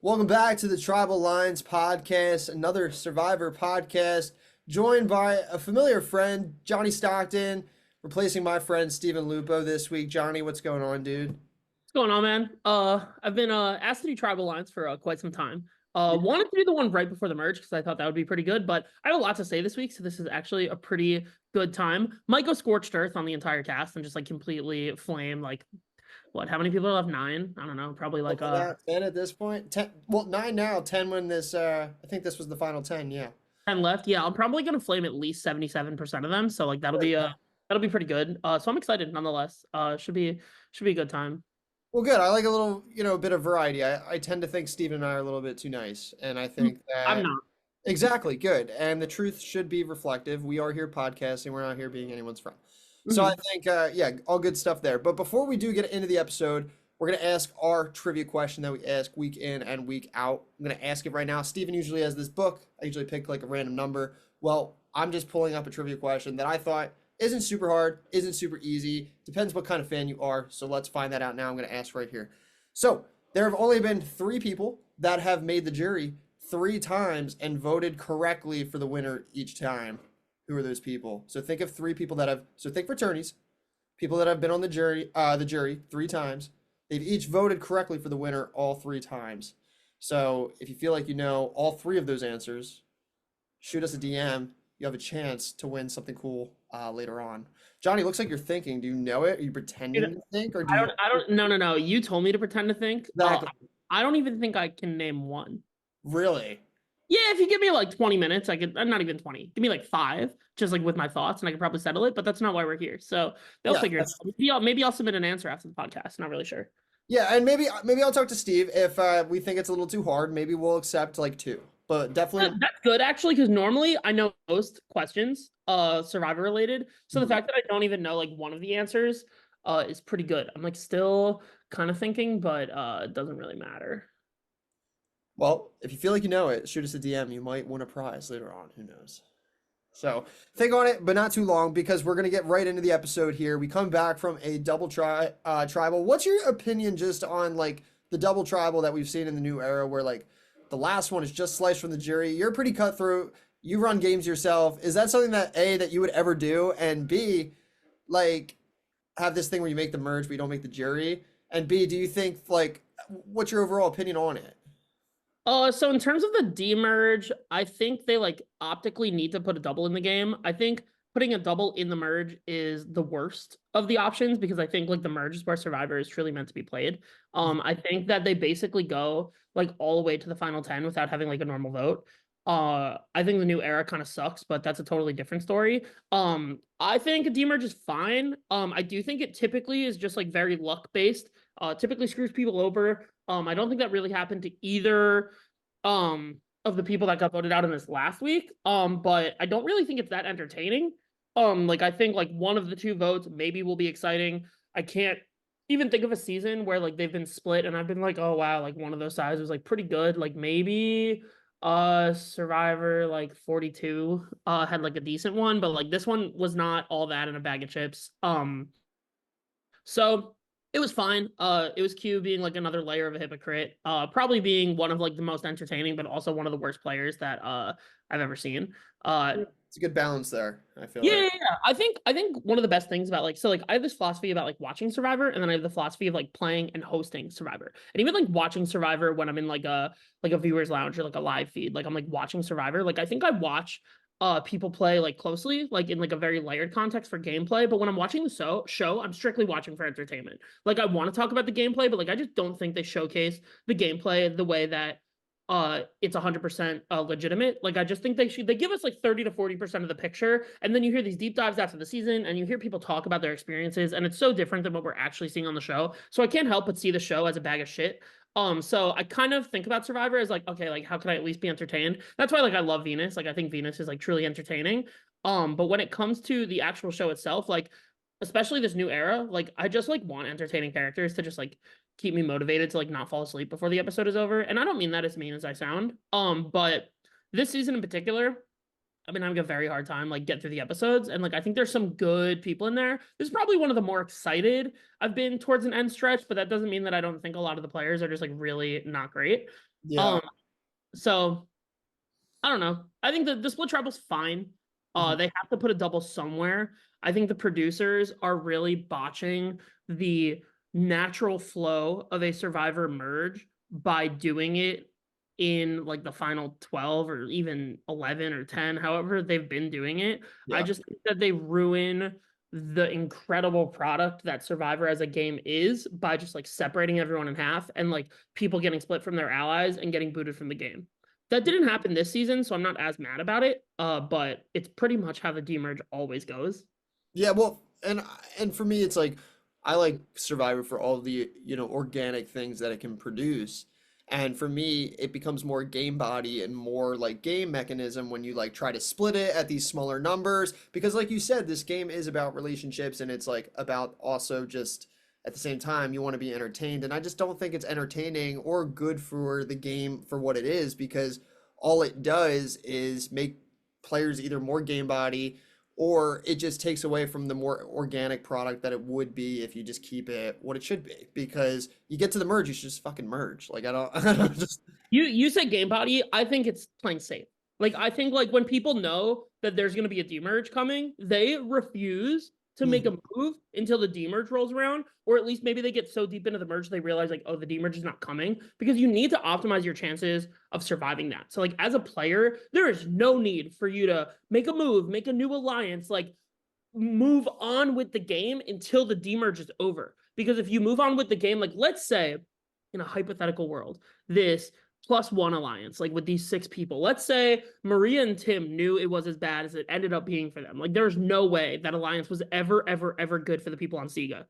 Welcome back to the Tribal Lines podcast, another Survivor podcast, joined by a familiar friend, Johnny Stockton, replacing my friend Stephen Lupo this week. Johnny, what's going on, dude? What's going on, man? I've been asked to do tribal lines for quite some time. Yeah. Wanted to do the one right before the merge because I thought that would be pretty good, but I have a lot to say this week, so this is actually a pretty good time. Might go scorched earth on the entire cast and just like completely flame like what? How many people are left? Nine? I don't know. Probably like Something like that, 10 at this point. 10, well, 9 now, 10 when this, I think this was the final 10, yeah. 10 left. Yeah, I'm probably gonna flame at least 77% of them, so like that'll be pretty good. So I'm excited nonetheless. Should be a good time. Well, good. I like a little, bit of variety. I tend to think Steve and I are a little bit too nice, and I think I'm that not. exactly good. And the truth should be reflective. We are here podcasting. We're not here being anyone's friend. So I Mhm. think, yeah, all good stuff there. But before we do get into the episode, we're gonna ask our trivia question that we ask week in and week out. I'm gonna ask it right now. Steven usually has this book. I usually pick like a random number. Well, I'm just pulling up a trivia question that I thought isn't super hard, isn't super easy. Depends what kind of fan you are. So let's find that out now. I'm gonna ask right here. So there have only been 3 people that have made the jury 3 times and voted correctly for the winner each time. Who are those people? So think of 3 people that have. So think for attorneys, people that have been on the jury 3 times. They've each voted correctly for the winner all 3 times. So if you feel like you know all 3 of those answers, shoot us a DM. You have a chance to win something cool later on. Johnny, looks like you're thinking. Do you know it? Are you Dude, pretending to think, or do I you don't I don't no no no. You told me to pretend to think. exactly I don't even think I can name one. really? Yeah, if you give me like 20 minutes, I could not even 20. Give me like five, just like with my thoughts, and I could probably settle it, but that's not why we're here. So they'll Yeah, figure it out. Maybe I'll submit an answer after the podcast. Not really sure. yeah, and maybe I'll talk to Steve if we think it's a little too hard. Maybe we'll accept like 2, but definitely. That's good actually, because normally I know most questions, survivor related. So the Mhm. fact that I don't even know like one of the answers, is pretty good. I'm like still kind of thinking, but it doesn't really matter. Well, if you feel like you know it, shoot us a DM. You might win a prize later on. Who knows? So think on it, but not too long because we're gonna get right into the episode here. We come back from a double tribal. What's your opinion just on like the double tribal that we've seen in the new era, where like the last one is just sliced from the jury? You're pretty cutthroat. You run games yourself. Is that something that A, that you would ever do, and B, like have this thing where you make the merge but you don't make the jury? And B, do you think like what's your overall opinion on it? So in terms of the demerge, I think they like optically need to put a double in the game. I think putting a double in the merge is the worst of the options because I think like the merge is where Survivor is truly meant to be played. I think that they basically go like all the way to the final 10 without having like a normal vote. I think the new era kind of sucks, but that's a totally different story. I think a demerge is fine. I do think it typically is just like very luck based. Typically screws people over. I don't think that really happened to either of the people that got voted out in this last week. But I don't really think it's that entertaining. Like I think like one of the two votes maybe will be exciting. I can't even think of a season where like they've been split and I've been like, oh wow, like one of those sides was like pretty good. Like maybe Survivor like 42 had like a decent one, but like this one was not all that in a bag of chips. So it was fine. It was Q being like another layer of a hypocrite. Probably being one of like the most entertaining, but also one of the worst players that I've ever seen. Uh, It's a good balance there, I feel yeah, like. yeah, yeah. I think one of the best things about like so like I have this philosophy about like watching Survivor, and then I have the philosophy of like playing and hosting Survivor, and even like watching Survivor when I'm in like a viewers lounge or like a live feed, like I'm like watching Survivor. Like I think I watch people play like closely, like in like a very layered context for gameplay. But when I'm watching the show, I'm strictly watching for entertainment. Like I want to talk about the gameplay, but like I just don't think they showcase the gameplay the way that it's 100% legitimate. Like I just think they give us like 30 to 40% of the picture, and then you hear these deep dives after the season and you hear people talk about their experiences, and it's so different than what we're actually seeing on the show. So I can't help but see the show as a bag of shit. So I kind of think about Survivor as like, okay, like how can I at least be entertained? That's why like I love Venus. Like I think Venus is like truly entertaining. But when it comes to the actual show itself, like especially this new era, like I just like want entertaining characters to just like keep me motivated to like not fall asleep before the episode is over. And I don't mean that as mean as I sound. But this season in particular, I've been having a very hard time like get through the episodes. And like I think there's some good people in there. This is probably one of the more excited I've been towards an end stretch, but that doesn't mean that I don't think a lot of the players are just like really not great. Yeah. Um, so I don't know. I think the split triple's fine. Mhm. They have to put a double somewhere. I think the producers are really botching the natural flow of a survivor merge by doing it in like the final 12 or even 11 or 10, however they've been doing it. I Yeah. just think that they ruin the incredible product that Survivor as a game is by just like separating everyone in half and like people getting split from their allies and getting booted from the game. That didn't happen this season, so I'm not as mad about it. But it's pretty much how the demerge always goes. Yeah, well, and for me, it's like I like Survivor for all the, organic things that it can produce. And for me, it becomes more game body and more like game mechanism when you like try to split it at these smaller numbers. Because like you said, this game is about relationships and it's like about also just at the same time you want to be entertained. And I just don't think it's entertaining or good for the game for what it is because all it does is make players either more game body or it just takes away from the more organic product that it would be if you just keep it what it should be. Because you get to the merge, you should just fucking merge. Like I don't, I don't just. You said game body. I think it's playing safe. Like I think like when people know that there's gonna be a demerge coming, they refuse to make Mhm. a move until the demerge rolls around, or at least maybe they get so deep into the merge they realize like, oh, the demerge is not coming because you need to optimize your chances of surviving that. So like as a player, there is no need for you to make a move, make a new alliance, like move on with the game until the demerge is over. Because if you move on with the game, like let's say in a hypothetical world, this +1 alliance, like with these 6 people, let's say Maria and Tim knew it was as bad as it ended up being for them. Like there's no way that alliance was ever good for the people on Sega.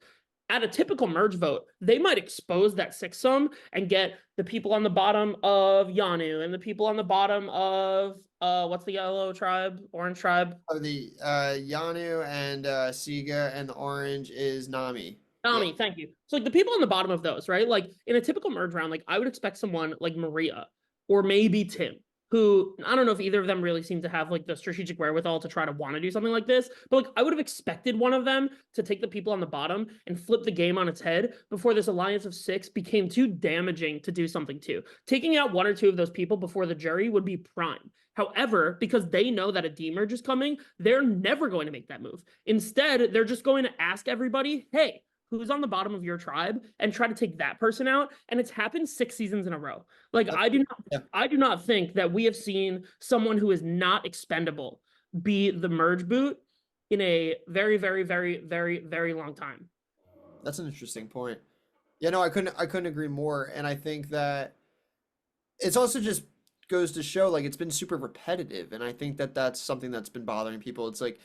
At a typical merge vote, they might expose that 6 sum and get the people on the bottom of Yanu and the people on the bottom of what's the yellow tribe, orange tribe, Of the Yanu and Siga and the orange is Nami. Yeah. Nami, thank you. So like the people on the bottom of those, right? Like in a typical merge round, like I would expect someone like Maria or maybe Tim, who I don't know if either of them really seem to have like the strategic wherewithal to try to want to do something like this, but like I would have expected one of them to take the people on the bottom and flip the game on its head before this alliance of 6 became too damaging to do something to. Taking out 1 or 2 of those people before the jury would be prime. However, because they know that a demerge is coming, they're never going to make that move. Instead, they're just going to ask everybody, hey, who's on the bottom of your tribe and try to take that person out. And it's happened 6 seasons in a row. Like That's, yeah. I do not think that we have seen someone who is not expendable be the merge boot in a very long time. That's an interesting point. Yeah, no, I couldn't agree more. And I think that it's also just goes to show like it's been super repetitive. And I think that that's something that's been bothering people. It's like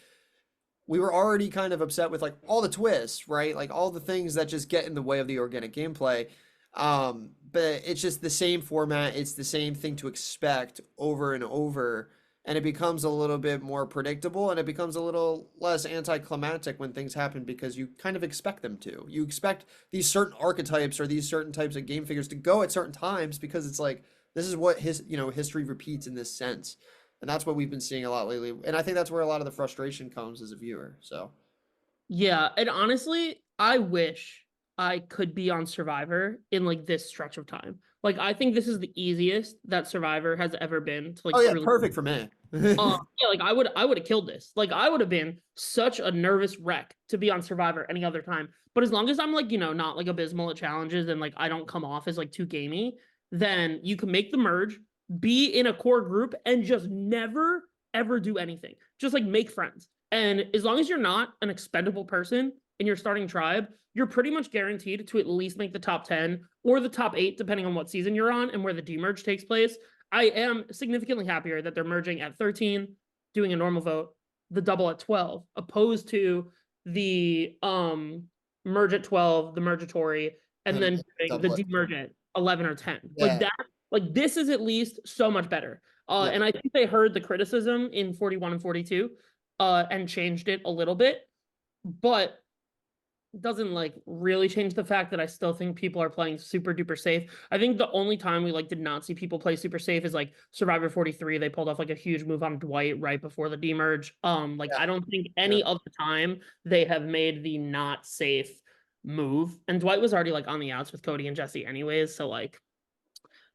we were already kind of upset with like all the twists, right? Like all the things that just get in the way of the organic gameplay. But it's just the same format, it's the same thing to expect over and over, and it becomes a little bit more predictable and it becomes a little less anticlimactic when things happen because you kind of expect them to. You expect these certain archetypes or these certain types of game figures to go at certain times because it's like this is what history repeats in this sense. And that's what we've been seeing a lot lately. And I think that's where a lot of the frustration comes as a viewer. So, Yeah, and honestly, I wish I could be on Survivor in like this stretch of time. Like I think this is the easiest that Survivor has ever been to oh like yeah, truly. perfect for me. Yeah, like I would have killed this. Like I would have been such a nervous wreck to be on Survivor any other time. But as long as I'm like, not like abysmal at challenges and like I don't come off as like too gamey, then you can make the merge, be in a core group, and just never ever do anything. Just like make friends. And as long as you're not an expendable person in your starting tribe, you're pretty much guaranteed to at least make the top 10 or the top 8, depending on what season you're on and where the demerge takes place. I am significantly happier that they're merging at 13, doing a normal vote, the double at 12, opposed to the merge at 12, the mergatory, and And then doing the double it. demerge at 11 or 10. Like Yeah. that, like this is at least so much better. Yeah. And I think they heard the criticism in 41 and 42, and changed it a little bit, but doesn't like really change the fact that I still think people are playing super duper safe. I think the only time we like did not see people play super safe is like Survivor 43. They pulled off like a huge move on Dwight right before the demerge. Like Yeah. I don't think Yeah. any other time they have made the not safe move. And Dwight was already like on the outs with Cody and Jesse anyways, so like,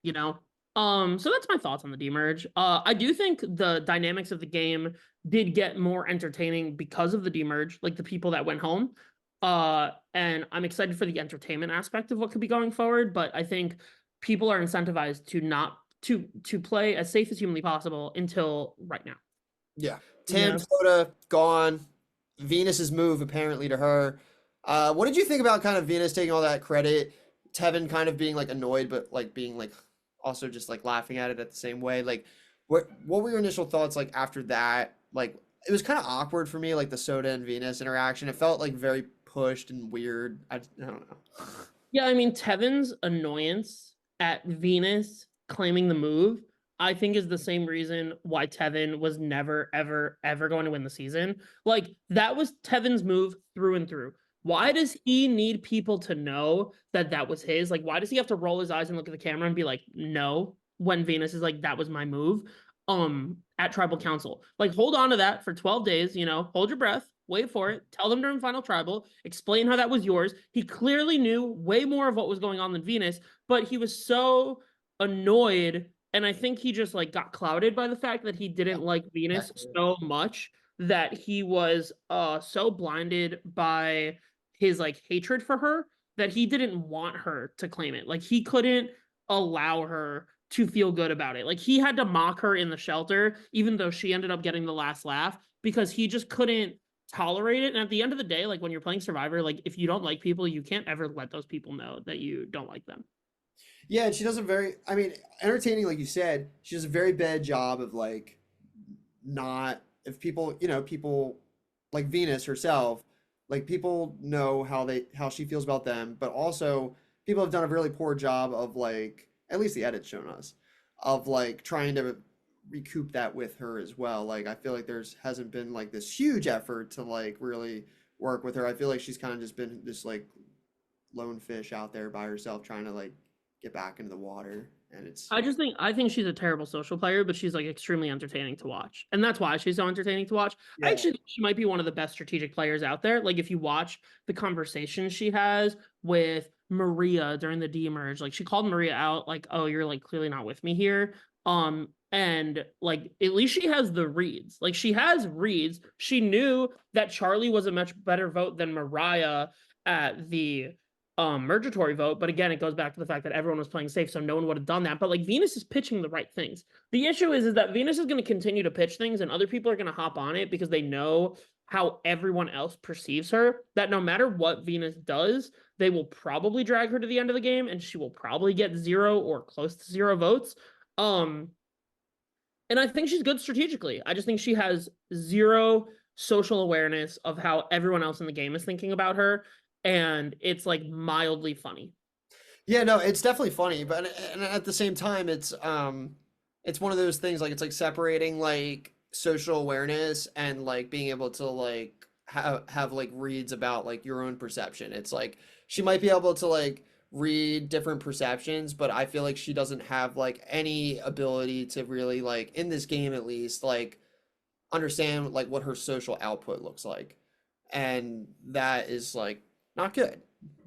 you know. So that's my thoughts on the demerge. I do think the dynamics of the game did get more entertaining because of the demerge, like the people that went home. And I'm excited for the entertainment aspect of what could be going forward, but I think people are incentivized to not to play as safe as humanly possible until right now. Yeah. Tam Yeah. Dakota gone. Venus's move apparently to her. What did you think about kind of Venus taking all that credit? Tevin kind of being like annoyed, but like being like also just like laughing at it at the same way. Like, what were your initial thoughts like after that? Like, it was kind of awkward for me, like the Soda and Venus interaction. It felt like very pushed and weird. I don't know. Yeah, I mean, Tevin's annoyance at Venus claiming the move, I think is the same reason why Tevin was never, ever, ever going to win the season. Like, that was Tevin's move through and through. Why does he need people to know that that was his? Like, why does he have to roll his eyes and look at the camera and be like, no, when Venus is like, that was my move? At tribal council. Like, hold on to that for 12 days, hold your breath, wait for it, tell them during final tribal, explain how that was yours. He clearly knew way more of what was going on than Venus, but he was so annoyed. And I think he just like got clouded by the fact that he didn't like Venus so much that he was so blinded by his like hatred for her that he didn't want her to claim it. Like he couldn't allow her to feel good about it. Like he had to mock her in the shelter, even though she ended up getting the last laugh, because he just couldn't tolerate it. And at the end of the day, like when you're playing Survivor, like if you don't like people, you can't ever let those people know that you don't like them. Yeah, and she does a very, I mean, entertaining, like you said, she does a very bad job of like not, if people, people like Venus herself, like people know how she feels about them, but also people have done a really poor job of like, at least the edit's shown us, of like trying to recoup that with her as well. Like I feel like there's hasn't been like this huge effort to like really work with her. I feel like she's kind of just been this like lone fish out there by herself trying to like get back into the water. And it's I think she's a terrible social player, but she's like extremely entertaining to watch. And that's why she's so entertaining to watch. I yeah, actually think she might be one of the best strategic players out there. Like if you watch the conversations she has with Maria during the demerge, like she called Maria out, like, oh, you're like clearly not with me here. And like at least she has the reads. Like she has reads. She knew that Charlie was a much better vote than Mariah at the mergatory vote. But again, it goes back to the fact that everyone was playing safe, so no one would have done that. But like Venus is pitching the right things. The issue is that Venus is going to continue to pitch things, and other people are going to hop on it because they know how everyone else perceives her. That no matter what Venus does, they will probably drag her to the end of the game, and she will probably get 0 or close to 0 votes. Um, and I think she's good strategically. I just think she has 0 social awareness of how everyone else in the game is thinking about her, and it's like mildly funny. yeah, no, it's definitely funny, but and at the same time, it's one of those things like it's like separating like social awareness and like being able to like have like reads about like your own perception. It's like she might be able to like read different perceptions, but I feel like she doesn't have like any ability to really like in this game at least like understand like what her social output looks like. And that is like not good.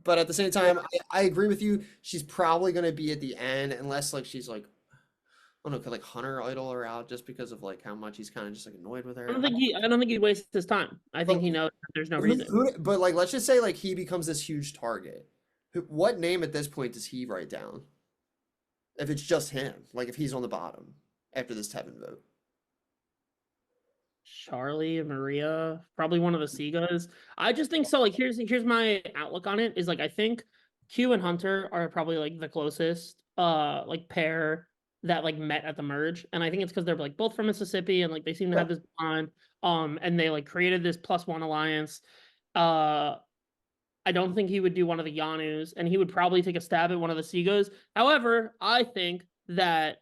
But at the same time, I agree with you. She's probably going to be at the end unless like she's like, I don't know, could like Hunter idol her out just because of like how much he's kind of just like annoyed with I her. don't think he. I don't think he'd waste his time. I But think he knows that there's no reason. but like let's just say like he becomes this huge target. What name at this point does he write down? If it's just him, like if he's on the bottom after this Tevin vote. Charlie, Maria, probably one of the Segas. I just think so. Like, here's my outlook on it. Is like I think Q and Hunter are probably like the closest like pair that like met at the merge, and I think it's because they're like both from Mississippi and like they seem to Yeah. have this bond. And they like created this +1 alliance. Uh, I don't think he would do one of the Yanus, and he would probably take a stab at one of the Segas. However, I think that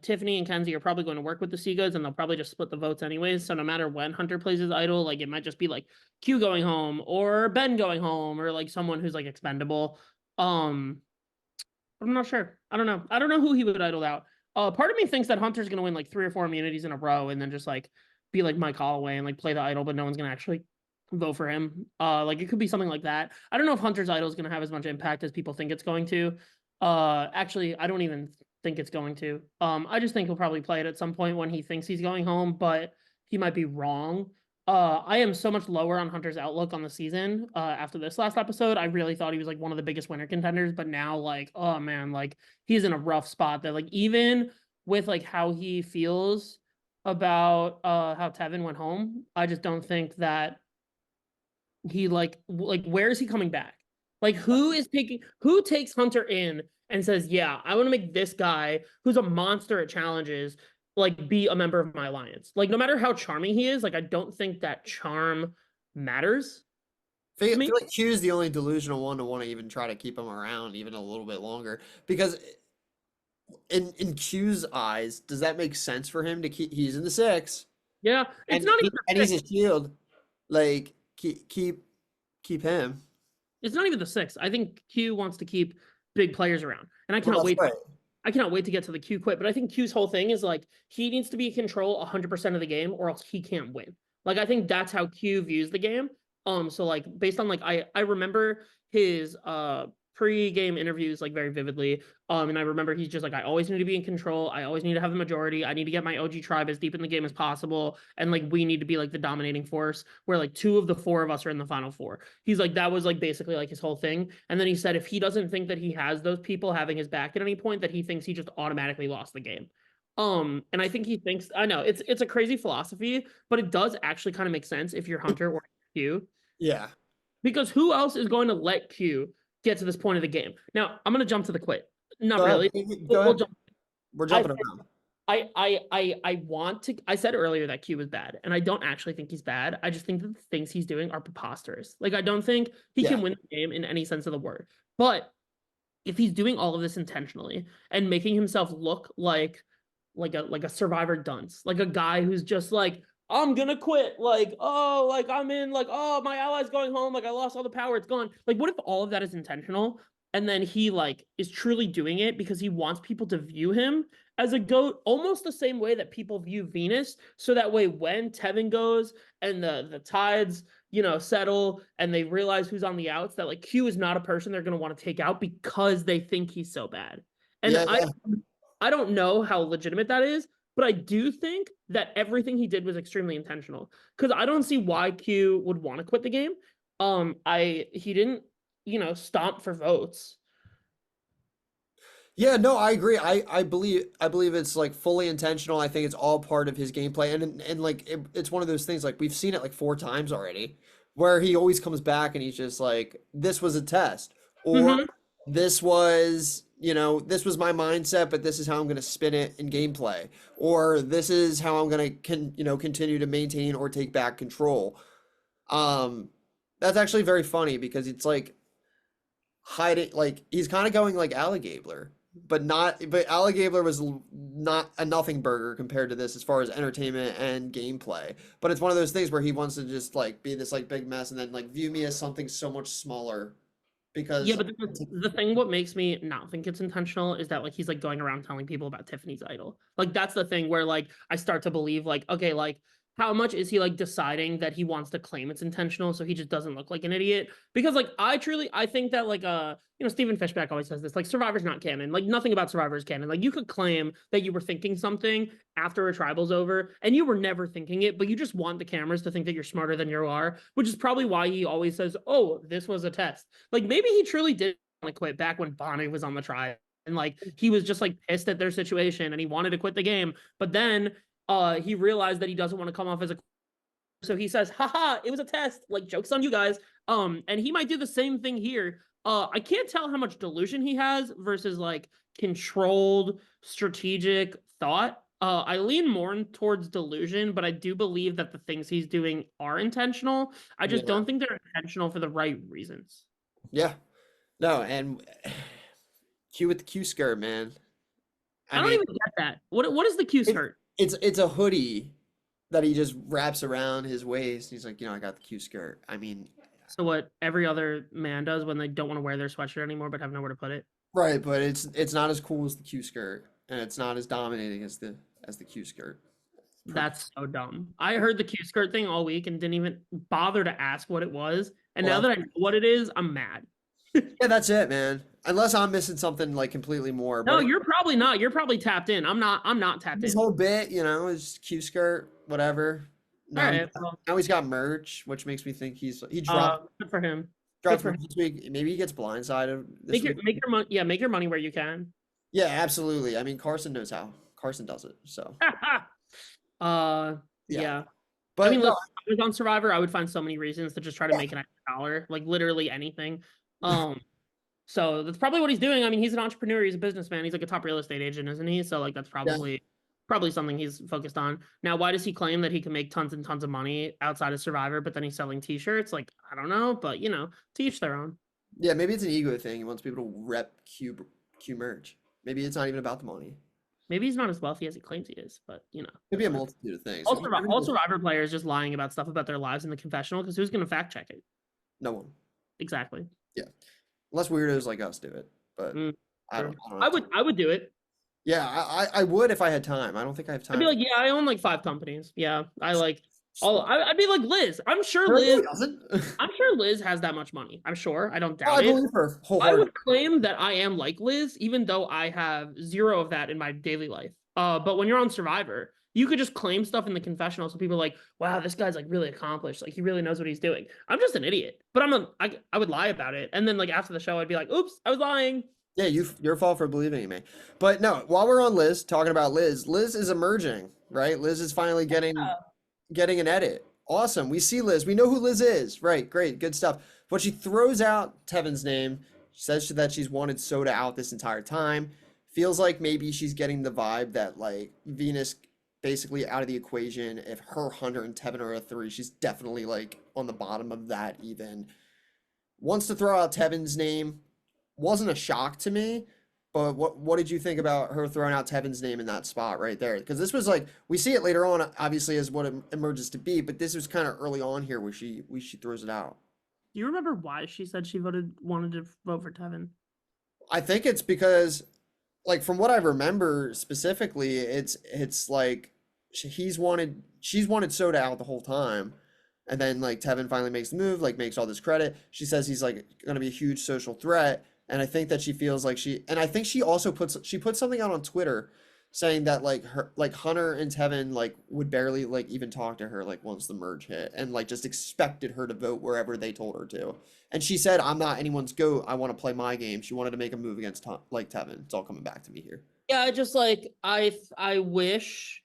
Tiffany and Kenzie are probably going to work with the Segas, and they'll probably just split the votes anyways. So no matter when Hunter plays his idol, like it might just be like Q going home or Ben going home or like someone who's like expendable. Um, but I'm not sure. I don't know. I don't know who he would idle out. Part of me thinks that Hunter's gonna win like 3 or 4 immunities in a row, and then just like be like Mike Holloway and like play the idol, but no one's gonna actually vote for him. Like it could be something like that. I don't know if Hunter's idol is gonna have as much impact as people think it's going to. Actually, I don't even think it's going to. I just think he'll probably play it at some point when he thinks he's going home, but he might be wrong. I am so much lower on Hunter's outlook on the season. After this last episode, I really thought he was like one of the biggest winner contenders, but now like, oh man, like he's in a rough spot that like even with like how he feels about how Tevin went home, I just don't think that he like where is he coming back? Like who takes Hunter in and says, "Yeah, I want to make this guy who's a monster at challenges like be a member of my alliance." Like no matter how charming he is, like I don't think that charm matters to I me. feel like Q's the only delusional one to want to even try to keep him around even a little bit longer. Because in Q's eyes, does that make sense for him to keep? He's in the six, Yeah, it's not even and the he's six. a shield. Like keep him. It's not even the six. I think Q wants to keep big players around, and I Well, cannot that's wait. right. I cannot wait to get to the Q quit. But I think Q's whole thing is like he needs to be in control 100% of the game, or else he can't win. Like I think that's how Q views the game. So like based on like I remember his pre-game interviews like very vividly. And I remember he's just like, I always need to be in control. I always need to have the majority. I need to get my OG tribe as deep in the game as possible. And like we need to be like the dominating force where like two of the four of us are in the final four. He's like, that was like basically like his whole thing. And then he said if he doesn't think that he has those people having his back at any point, that he thinks he just automatically lost the game. And I think he thinks I know it's a crazy philosophy, but it does actually kind of make sense if you're Hunter or Q. Yeah. Because who else is going to let Q get to this point of the game? Now, I'm going to jump to the quit. Not Go really. ahead. Go We'll ahead. jump. We're I jumping around. I want to. I said earlier that Q was bad, and I don't actually think he's bad. I just think that the things he's doing are preposterous. Like I don't think he Yeah. can win the game in any sense of the word. But if he's doing all of this intentionally and making himself look like a survivor dunce, like a guy who's just like, I'm gonna quit, like, oh, like I'm in, like, oh, my ally's going home, like I lost all the power, it's gone. Like, what if all of that is intentional? And then he like is truly doing it because he wants people to view him as a goat, almost the same way that people view Venus. So that way, when Tevin goes and the tides, settle and they realize who's on the outs, that like Q is not a person they're gonna want to take out because they think he's so bad. And Yeah, yeah. I don't know how legitimate that is, but I do think that everything he did was extremely intentional. Because I don't see why Q would want to quit the game. He didn't, stomp for votes. Yeah, no, I agree. I believe it's like fully intentional. I think it's all part of his gameplay, and like it's one of those things like we've seen it like 4 times already, where he always comes back and he's just like, "This was a test," or Mm-hmm. this was my mindset, but this is how I'm going to spin it in gameplay, or this is how I'm going to continue to maintain or take back control. Um, that's actually very funny because it's like hiding like he's kind of going like Alligabler, but Alligabler was not a nothing burger compared to this as far as entertainment and gameplay. But it's one of those things where he wants to just like be this like big mess and then like view me as something so much smaller Yeah, because but the thing what makes me not think it's intentional is that like he's like going around telling people about Tiffany's idol. Like that's the thing where like I start to believe like okay, like how much is he like deciding that he wants to claim it's intentional so he just doesn't look like an idiot? Because like I think that like Stephen Fishback always says this like Survivor's not canon. Like nothing about Survivor is canon. Like you could claim that you were thinking something after a tribal's over and you were never thinking it, but you just want the cameras to think that you're smarter than you are, which is probably why he always says, "Oh, this was a test." Like maybe he truly did want to quit back when Bonnie was on the trial. And like he was just like pissed at their situation and he wanted to quit the game. But then he realized that he doesn't want to come off as a so he says, haha, it was a test. Like jokes on you guys. And he might do the same thing here. I can't tell how much delusion he has versus like controlled strategic thought. I lean more towards delusion, but I do believe that the things he's doing are intentional. I just yeah, don't think they're intentional for the right reasons. yeah, no, and Q with the Q skirt, man. I I don't mean, even get that. What is the Q it, skirt? it's a hoodie that he just wraps around his waist. He's like, I got the Q skirt. I mean, So what every other man does when they don't want to wear their sweatshirt anymore but have nowhere to put it. right, but it's not as cool as the Q skirt, and it's not as dominating as the Q skirt. Per- That's so dumb. I heard the Q skirt thing all week and didn't even bother to ask what it was. And now Well, that I know what it is, I'm mad. yeah, that's it, man. unless I'm missing something like completely more. No, But you're probably not. You're probably tapped in. I'm not tapped his in. whole bit, is Q skirt, whatever. All Now right. Well, he's got merch, which makes me think he dropped good for him. Good dropped for merch him. this week. Maybe he gets blindsided this week. Make your money. Yeah, make your money where you can. Yeah, absolutely. I mean, Carson knows how. Carson does it. So yeah, Yeah. I but mean, no, listen, if I was on Survivor, I would find so many reasons to just try to yeah, make an extra dollar, like literally anything. Um, so that's probably what he's doing. I mean, he's an entrepreneur, he's a businessman, he's like a top real estate agent, isn't he? So like that's yeah, probably something he's focused on. Now, why does he claim that he can make tons and tons of money outside of Survivor, but then he's selling t-shirts? Like, I don't know, but to each their own. yeah. Maybe it's an ego thing. He wants people to rep Q merch. Maybe it's not even about the money. Maybe he's not as wealthy as he claims he is, but Could be a whatever. multitude of things. All Survivor players just lying about stuff about their lives in the confessional because who's going to fact check it? No one. Exactly. Yeah, unless weirdos like us do it. But Mm, I true. don't. I don't have time. I would do it. Yeah, I would if I had time. I don't think I have I'd be time. like, yeah, I own like 5 companies. Yeah, I like all. I'd be like Liz. Apparently he doesn't. I'm sure Liz has that much money. I'm sure. I don't Oh, doubt I it. believe her I wholeheartedly. would claim that I am like Liz, even though I have zero of that in my daily life. But when you're on Survivor, you could just claim stuff in the confessional, so people are like, "Wow, this guy's like really accomplished. Like he really knows what he's doing." I'm just an idiot, but I would lie about it, and then like after the show, I'd be like, "Oops, I was lying." Yeah, your fault for believing in me. But no, while we're on Liz, talking about Liz, Liz is emerging, right? Liz is finally getting an edit. Awesome. We see Liz. We know who Liz is. Right. Great. Good stuff. But she throws out Tevin's name. She says that she's wanted Soda out this entire time. Feels like maybe she's getting the vibe that like Venus basically out of the equation. If her Hunter and Tevin are a three, she's definitely like on the bottom of that even. Wants to throw out Tevin's name. Wasn't a shock to me, but what did you think about her throwing out Tevin's name in that spot right there? Because this was like we see it later on, obviously as what it emerges to be, but this was kind of early on here where she throws it out. Do you remember why she said she wanted to vote for Tevin? I think it's because, like from what I remember specifically, it's like she's wanted Soda out the whole time, and then like Tevin finally makes the move, like makes all this credit. She says he's like gonna be a huge social threat, and I think that she feels like and I think she also puts something out on Twitter saying that like her like Hunter and Tevin like would barely like even talk to her like once the merge hit, and like just expected her to vote wherever they told her to. And she said, "I'm not anyone's goat. I want to play my game." She wanted to make a move against like Tevin. It's all coming back to me here. Yeah, I just like I wish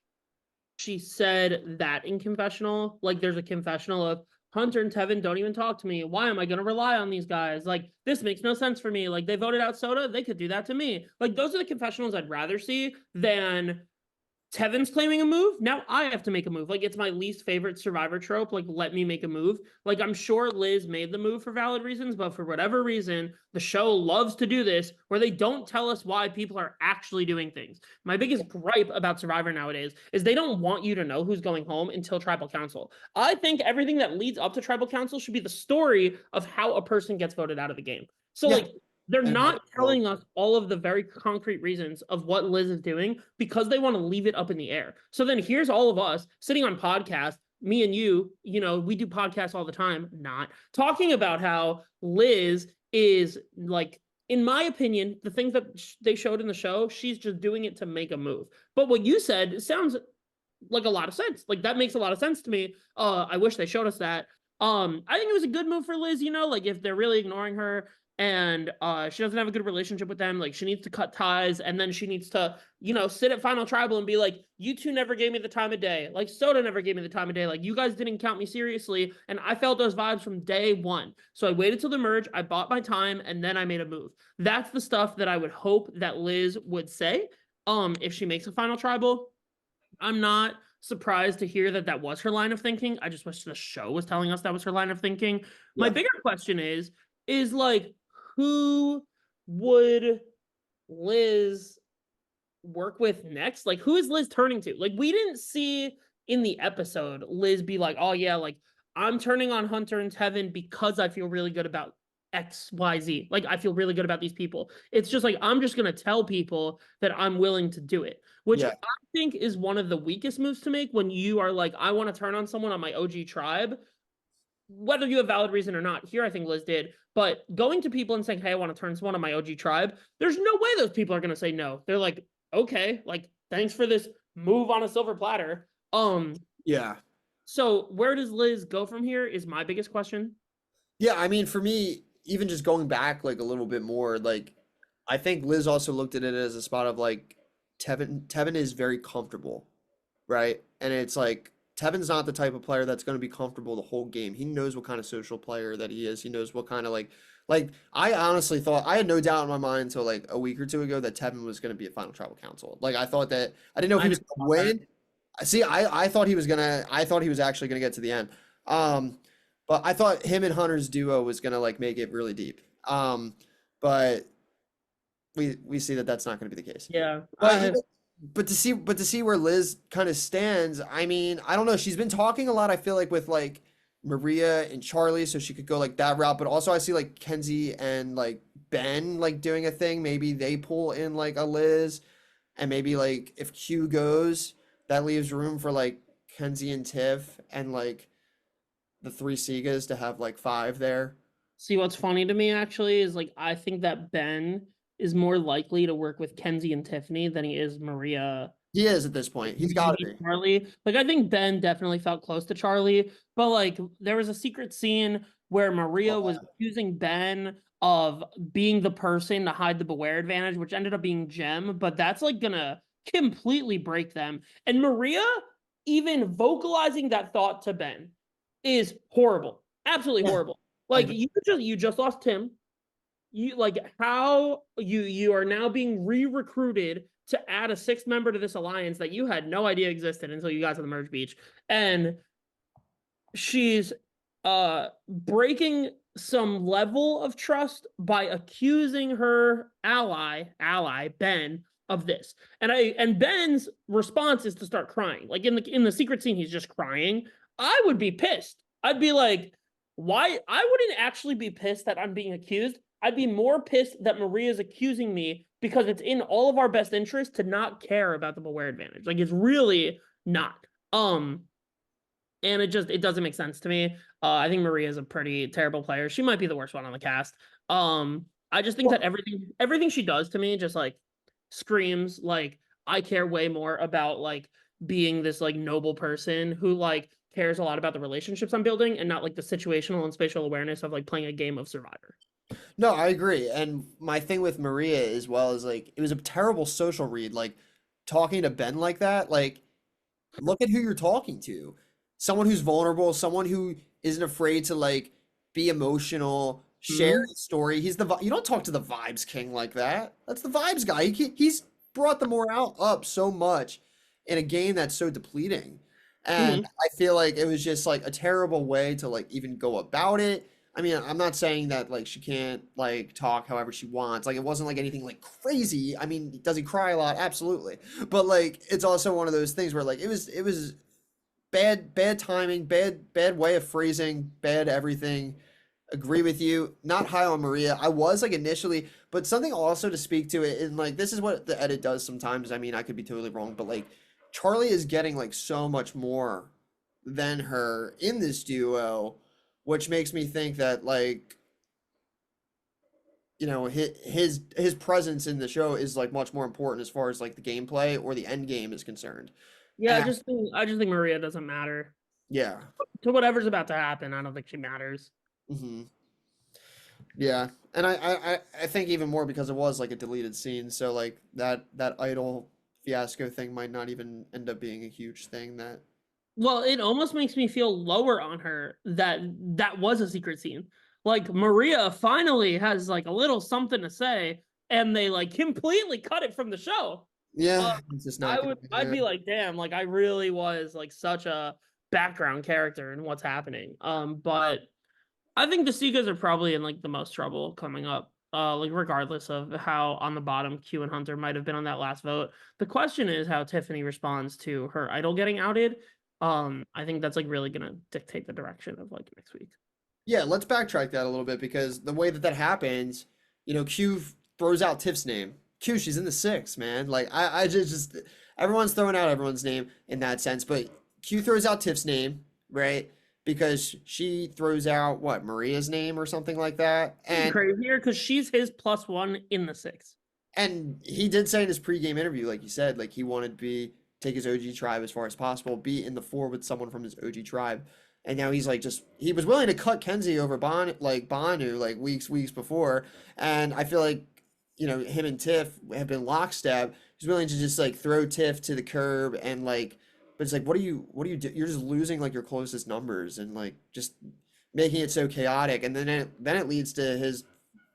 she said that in confessional. Like there's a confessional of Hunter and Tevin don't even talk to me. Why am I going to rely on these guys? Like this makes no sense for me. Like they voted out Soda, they could do that to me. Like those are the confessionals I'd rather see than Tevin's claiming a move. Now I have to make a move. Like it's my least favorite Survivor trope. Like let me make a move. Like I'm sure Liz made the move for valid reasons, but for whatever reason, the show loves to do this where they don't tell us why people are actually doing things. My biggest gripe about Survivor nowadays is they don't want you to know who's going home until Tribal Council. I think everything that leads up to Tribal Council should be the story of how a person gets voted out of the game. So Yeah, like they're and not telling us all of the very concrete reasons of what Liz is doing because they want to leave it up in the air. So then here's all of us sitting on podcasts, me and you, we do podcasts all the time, not talking about how Liz is like, in my opinion, the things that they showed in the show, she's just doing it to make a move. But what you said sounds like a lot of sense. Like that makes a lot of sense to me. I wish they showed us that. I think it was a good move for Liz, like if they're really ignoring her and she doesn't have a good relationship with them, like she needs to cut ties, and then she needs to sit at Final Tribal and be like, you two never gave me the time of day, like Soda never gave me the time of day, like you guys didn't count me seriously, and I felt those vibes from day one. So I waited till the merge, I bought my time, and then I made a move. That's the stuff that I would hope that Liz would say if she makes a Final Tribal. I'm not surprised to hear that that was her line of thinking. I just wish the show was telling us that was her line of thinking. My yeah. bigger question is like, who would Liz work with next? Like, who is Liz turning to? Like, we didn't see in the episode Liz be like, oh yeah, like I'm turning on Hunter and Tevin because I feel really good about XYZ. Like, I feel really good about these people. It's just like, I'm just going to tell people that I'm willing to do it, which Yeah. I think is one of the weakest moves to make when you are like, I want to turn on someone on my OG tribe. whether you have valid reason or not. Here, I think Liz did. But going to people and saying, "Hey, I want to turn someone on my OG tribe," there's no way those people are going to say no. They're like, "Okay, like thanks for this move on a silver platter." Yeah. So where does Liz go from here? Is my biggest question. Yeah, I mean, for me, even just going back like a little bit more, like I think Liz also looked at it as a spot of like Tevin is very comfortable, right? And it's like Tevin's not the type of player that's going to be comfortable the whole game. He knows what kind of social player that he is. He knows what kind of like I honestly thought I had no doubt in my mind until like a week or two ago that Tevin was going to be a final tribal council. Like I thought that I didn't know if he I was never going to thought that. win. See, I thought he was gonna I thought he was actually gonna get to the end. Um, but I thought him and Hunter's duo was gonna like make it really deep. But we see that that's not gonna be the case. Yeah, But I even but to see where Liz kind of stands, I mean, I don't know. She's been talking a lot, I feel like, with like Maria and Charlie, so she could go like that route. But also I see like Kenzie and like Ben like doing a thing. Maybe they pull in like a Liz, and maybe like if Q goes, that leaves room for like Kenzie and Tiff and like the three Segas to have like five there. see what's funny to me actually is like I think that Ben is more likely to work with Kenzie and Tiffany than he is Maria, He is at this point. He's got to maybe be. Charlie. Like I think Ben definitely felt close to Charlie, but like there was a secret scene where Maria was accusing Ben of being the person to hide the beware advantage, which ended up being Jem, but that's like gonna completely break them. And Maria even vocalizing that thought to Ben is horrible. Absolutely Yeah, horrible. I Like agree. you just lost Tim. You like how you are now being re-recruited to add a sixth member to this alliance that you had no idea existed until you got to the merge beach. And she's breaking some level of trust by accusing her ally Ben of this. And Ben's response is to start crying. Like in the secret scene he's just crying. I would be pissed. I'd be like, why? I wouldn't actually be pissed that I'm being accused. I'd be more pissed that Maria's accusing me because it's in all of our best interest to not care about the beware advantage. Like it's really not. Um and it doesn't make sense to me. I think Maria is a pretty terrible player. She might be the worst one on the cast. I just think that Well, everything she does to me just like screams like I care way more about like being this like noble person who like cares a lot about the relationships I'm building and not like the situational and spatial awareness of like playing a game of Survivor. no, I agree. And my thing with Maria as well is like it was a terrible social read. Like talking to Ben like that, like look at who you're talking to. Someone who's vulnerable, someone who isn't afraid to like be emotional, share Hmm. his story. You don't talk to the vibes king like that. That's the vibes guy. He's brought the morale up so much in a game that's so depleting. And Hmm. I feel like it was just like a terrible way to like even go about it. I mean, I'm not saying that like she can't like talk however she wants. Like it wasn't like anything like crazy. I mean, does he cry a lot? Absolutely. But like it's also one of those things where like it was bad timing, bad way of phrasing, bad everything. Agree with you. Not high on Maria. I was like initially, but something also to speak to it, and like this is what the edit does sometimes. I mean, I could be totally wrong, but like Charlie is getting like so much more than her in this duo, which makes me think that like his presence in the show is like much more important as far as like the gameplay or the end game is concerned. Yeah, And I just think Maria doesn't matter. yeah. To whatever's about to happen, I don't think she matters. Hmm. Yeah, and I think even more because it was like a deleted scene, so like that idol fiasco thing might not even end up being a huge thing. That Well, it almost makes me feel lower on her that that was a secret scene. Like Maria finally has like a little something to say, and they like completely cut it from the show. Uh, yeah, it's just not gonna be I'd be there. like, damn, like I really was like such a background character in what's happening. But I think the Seagulls are probably in like the most trouble coming up. Like regardless of how on the bottom Q and Hunter might have been on that last vote. The question is how Tiffany responds to her idol getting outed. I think that's like really gonna dictate the direction of like next week. Yeah, let's backtrack that a little bit because the way that that happens, Q throws out Tiff's name. Q, she's in the six, man. Like I just everyone's throwing out everyone's name in that sense, but Q throws out Tiff's name, right? because she throws out what, Maria's name or something like that. Even And crazier because she's his +1 in the six. he did say in his pregame interview, like he said, like he wanted to be take his OG tribe as far as possible, be in the four with someone from his OG tribe. And now he's like just he was willing to cut Kenzie over Banu like weeks before. And I feel like, him and Tiff have been lockstep. He's willing to just like throw Tiff to the curb and like, but it's like what do you do? You're just losing like your closest numbers and like just making it so chaotic. And then it leads to his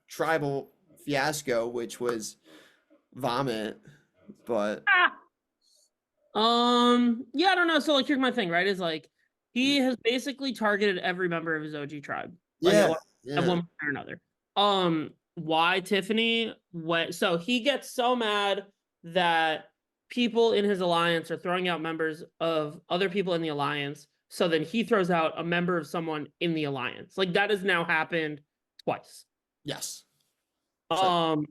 tribal fiasco, which was vomit. But Yeah, I don't know. So like here's my thing, right? Is like he has basically targeted every member of his OG tribe, like yeah, at yeah, one point or another. Why Tiffany? So he gets so mad that people in his alliance are throwing out members of other people in the alliance. So then he throws out a member of someone in the alliance. Like that has now happened twice. yes. So Um,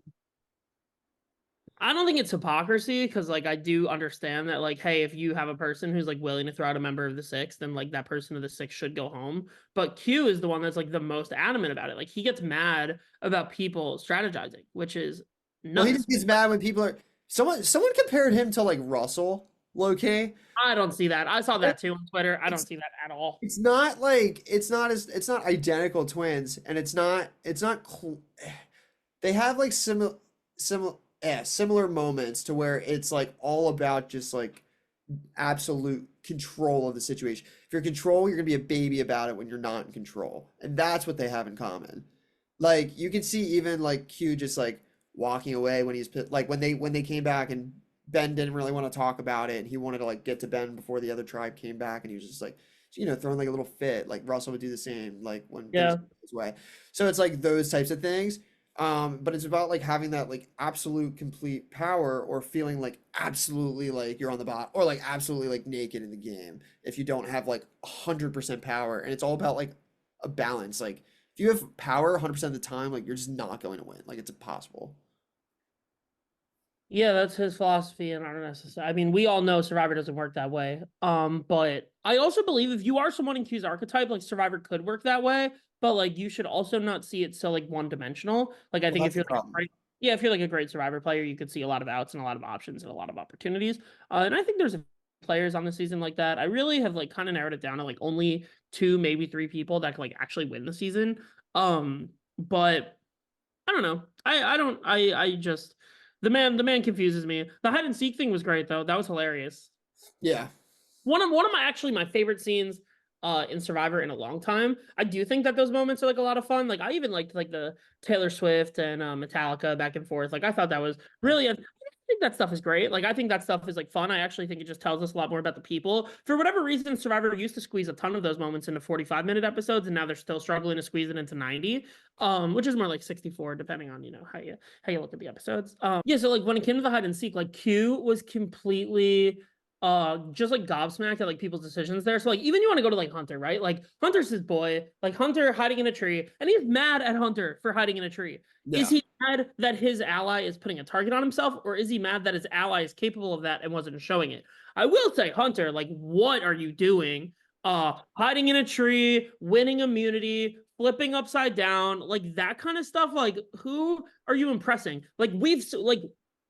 I don't think it's hypocrisy because like I do understand that like hey if you have a person who's like willing to throw out a member of the six then like that person of the six should go home. But Q is the one that's like the most adamant about it. Like he gets mad about people strategizing, which is well, he just nuts. gets mad when people are someone compared him to like Russell, low-key. I don't see that. I saw And that too on Twitter. I don't It's see that at all. it's not like it's not identical twins, and they have like similar moments to where it's like all about just like absolute control of the situation. If you're in control, you're gonna be a baby about it when you're not in control. And that's what they have in common. Like you can see even like Q just like walking away when like when they came back and Ben didn't really want to talk about it and he wanted to like get to Ben before the other tribe came back and he was just like throwing like a little fit. Like Russell would do the same like when things Yeah. go his way. So it's like those types of things. But it's about like having that like absolute complete power or feeling like absolutely like you're on the bot or like absolutely like naked in the game if you don't have like 100% power. And it's all about like a balance. Like if you have power 100% of the time, like you're just not going to win. Like it's impossible. Yeah, that's his philosophy, and I don't necessarily. I mean, we all know Survivor doesn't work that way. But I also believe if you are someone in Q's archetype, like Survivor could work that way. But like, you should also not see it so like one dimensional. Like, I Well, think that's if the you're like, problem. yeah, if you're like a great Survivor player, you could see a lot of outs and a lot of options and a lot of opportunities. And I think there's players on the season like that. I really have like kind of narrowed it down to like only two, maybe three people that could like actually win the season. But I don't know. I don't I just the man confuses me. The hide and seek thing was great though. That was hilarious. Yeah. One of my actually my favorite scenes in Survivor in a long time. I do think that those moments are like a lot of fun. Like I even liked like the Taylor Swift and Metallica back and forth. Like I thought that was really I think that stuff is great. Like I think that stuff is like fun. I actually think it just tells us a lot more about the people. For whatever reason, Survivor used to squeeze a ton of those moments into 45-minute episodes, and now they're still struggling to squeeze it into 90. Which is more like 64, depending on how you look at the episodes. Yeah, so like when it came to the hide and seek, like Q was completely just like gobsmacked at like people's decisions there. So like even you want to go to like Hunter, right? Like Hunter's his boy, like Hunter hiding in a tree, and he's mad at Hunter for hiding in a tree. Is Yeah. he mad that his ally is putting a target on himself, or is he mad that his ally is capable of that and wasn't showing it? I will say, Hunter, like, what are you doing? Hiding in a tree, winning immunity, flipping upside down, like that kind of stuff. Like, who are you impressing?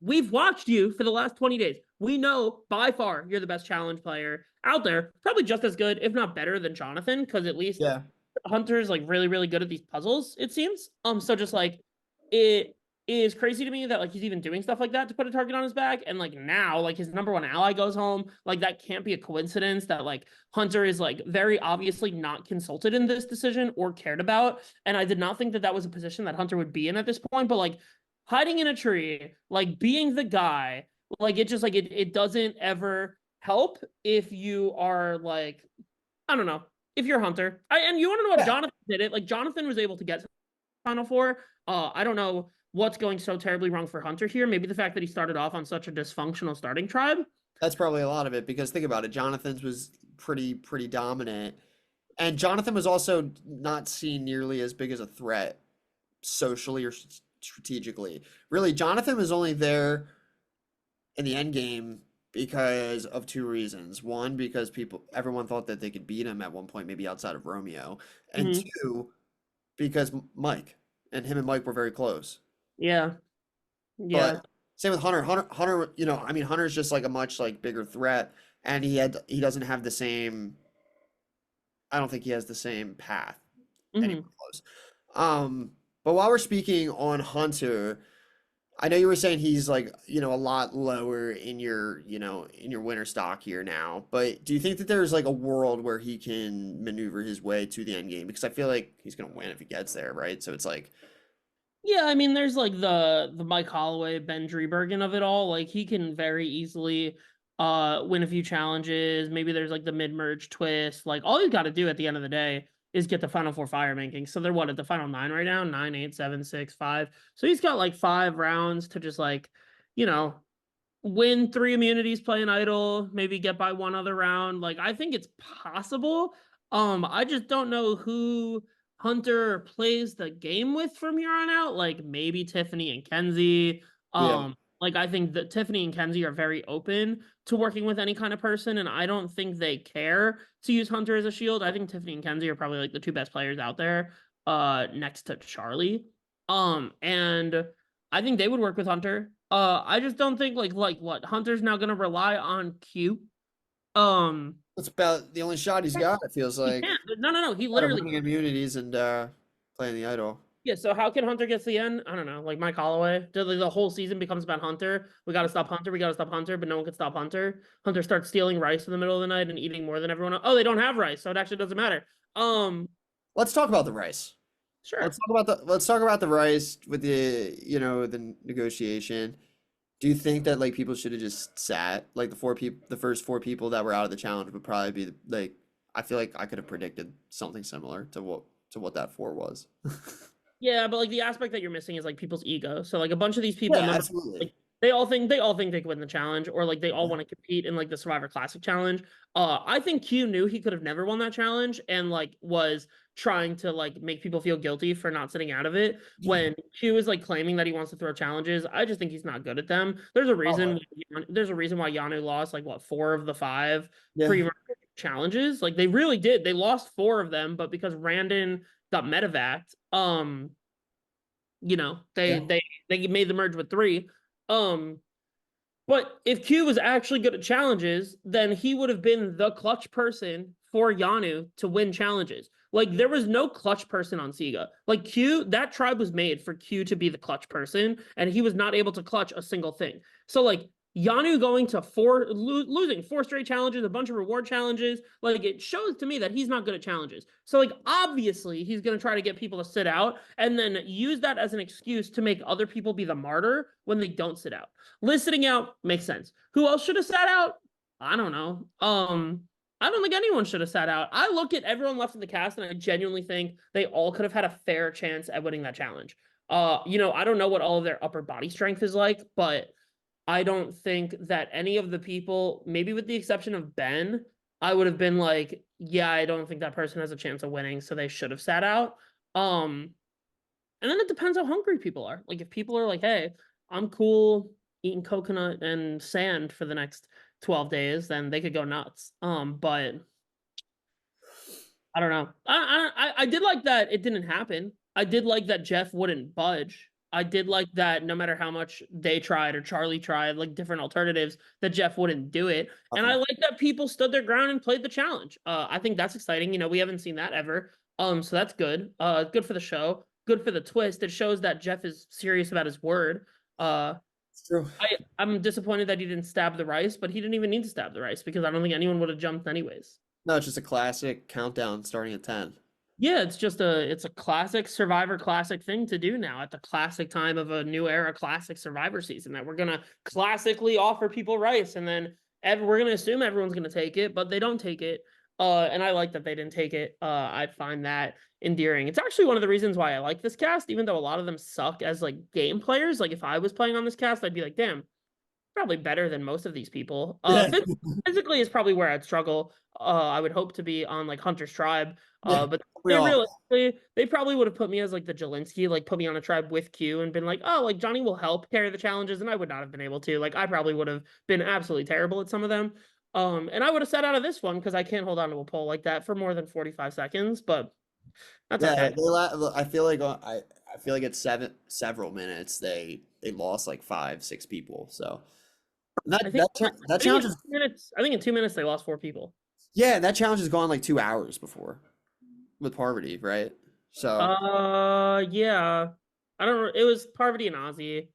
We've watched you for the last 20 days. We know by far you're the best challenge player out there. Probably just as good, if not better, than Jonathan, because at least Yeah. Hunter's like really, really good at these puzzles, it seems. So just like it is crazy to me that like he's even doing stuff like that to put a target on his back. And like now, like his number one ally goes home. Like that can't be a coincidence that like Hunter is like very obviously not consulted in this decision or cared about. And I did not think that that was a position that Hunter would be in at this point. But like hiding in a tree, like being the guy, like it just like it doesn't ever help if you are like I don't know if you're Hunter. And you want to know if Yeah. Jonathan did it? Like Jonathan was able to get to Final Four. I don't know what's going so terribly wrong for Hunter here. Maybe the fact that he started off on such a dysfunctional starting tribe. That's probably a lot of it because think about it. Jonathan's was pretty dominant. And Jonathan was also not seen nearly as big as a threat socially or strategically. Really, Jonathan was only there in the end game because of two reasons. One, because everyone thought that they could beat him at one point, maybe outside of Romeo, and Hmm. two, because Mike and him and Mike were very close. Yeah, But yeah. same with Hunter. Hunter, I mean, Hunter's just like a much like bigger threat, and he doesn't have the same. I don't think he has the same path anywhere Hmm. close. But while we're speaking on Hunter, I know you were saying he's like, a lot lower in your winter stock here now, but do you think that there's like a world where he can maneuver his way to the end game? Because I feel like he's gonna win if he gets there, right? So it's like, Yeah, I mean, there's like the Mike Holloway, Ben Driebergen of it all. Like he can very easily win a few challenges. Maybe there's like the mid-merge twist. Like all he's got to do at the end of the day is get the final four fire rankings. So they're what at the final nine right now? Nine, eight, seven, six, five. So he's got like 5 rounds to just like, you know, win 3 immunities playing idle, maybe get by one other round. Like I think it's possible. I just don't know who Hunter plays the game with from here on out. Like maybe Tiffany and Kenzie. yeah. Like I think that Tiffany and Kenzie are very open to working with any kind of person, and I don't think they care to use Hunter as a shield. I think Tiffany and Kenzie are probably like the two best players out there, next to Charlie. And I think they would work with Hunter. I just don't think like what Hunter's now gonna rely on Q. Um, That's about the only shot he's got, it feels he like. can't. No. He Out of literally winning immunities and playing the idol. yeah. So how can Hunter get to the end? I don't know. Like Mike Holloway, the whole season becomes about Hunter. We got to stop Hunter. We got to stop Hunter, but no one can stop Hunter. Hunter starts stealing rice in the middle of the night and eating more than everyone else. Oh, they don't have rice, so it actually doesn't matter. Let's talk about the rice. Sure. Let's talk about the rice with the negotiation. Do you think that like people should have just sat like the first four people that were out of the challenge would probably be like I feel like I could have predicted something similar to what that four was. Yeah, but like the aspect that you're missing is like people's ego. So like a bunch of these people, Yeah, number absolutely. like they all think they can win the challenge, or like they all Yeah. want to compete in like the Survivor Classic challenge. I think Q knew he could have never won that challenge and like was trying to like make people feel guilty for not sitting out of it. When Q is like claiming that he wants to throw challenges, I just think he's not good at them. Probably. There's a reason why Yanu lost like what 4 of the 5 Yeah. pre challenges. Like they really did. They lost 4 of them, but because Randon got medevaced, they Yeah. they made the merge with 3. Um, but if Q was actually good at challenges, then he would have been the clutch person for Yanu to win challenges. Like there was no clutch person on Sega. Like Q, that tribe was made for Q to be the clutch person, and he was not able to clutch a single thing. So like Yanu going to losing 4 straight challenges, a bunch of reward challenges, like it shows to me that he's not good at challenges. So like obviously he's gonna try to get people to sit out and then use that as an excuse to make other people be the martyr when they don't sit out. Liz sitting out makes sense. Who else should have sat out? I don't know. I don't think anyone should have sat out. I look at everyone left in the cast and I genuinely think they all could have had a fair chance at winning that challenge. I don't know what all of their upper body strength is like, but I don't think that any of the people, maybe with the exception of Ben, I would have been like, yeah, I don't think that person has a chance of winning, so they should have sat out. Um, and then it depends how hungry people are. Like if people are like, "Hey, I'm cool eating coconut and sand for the next 12 days," then they could go nuts. But I don't know. I did like that it didn't happen. I did like that Jeff wouldn't budge. I did like that no matter how much they tried or Charlie tried, like different alternatives, that Jeff wouldn't do it. And I Nothing. like that people stood their ground and played the challenge. I think that's exciting. We haven't seen that ever. So that's good. Good for the show. Good for the twist. It shows that Jeff is serious about his word. Uh, It's true. I'm disappointed that he didn't stab the rice, but he didn't even need to stab the rice because I don't think anyone would have jumped anyways. No, it's just a classic countdown starting at 10. Yeah, it's a classic Survivor classic thing to do now at the classic time of a new era classic Survivor season that we're gonna classically offer people rice and then we're gonna assume everyone's gonna take it, but they don't take it. And I like that they didn't take it. I find that endearing. It's actually one of the reasons why I like this cast, even though a lot of them suck as like game players. Like if I was playing on this cast, I'd be like, damn, probably better than most of these people. Yeah, Physically is probably where I'd struggle. I would hope to be on like Hunter's tribe. yeah, But we they all. realistically, they probably would have put me as like the Jelinski, like put me on a tribe with Q and been like, oh, like Johnny will help carry the challenges, and I would not have been able to. Like I probably would have been absolutely terrible at some of them. And I would have sat out of this one because I can't hold on to a pole like that for more than 45 seconds, but that's Yeah, okay. I feel like I feel like it's several minutes they lost like 5, 6 people. So I think that I think challenge in is 2 minutes, I think in 2 minutes they lost 4 people. yeah, that challenge has gone like 2 hours before with Parvati, right? So Yeah. I don't know. It was Parvati and Ozzy.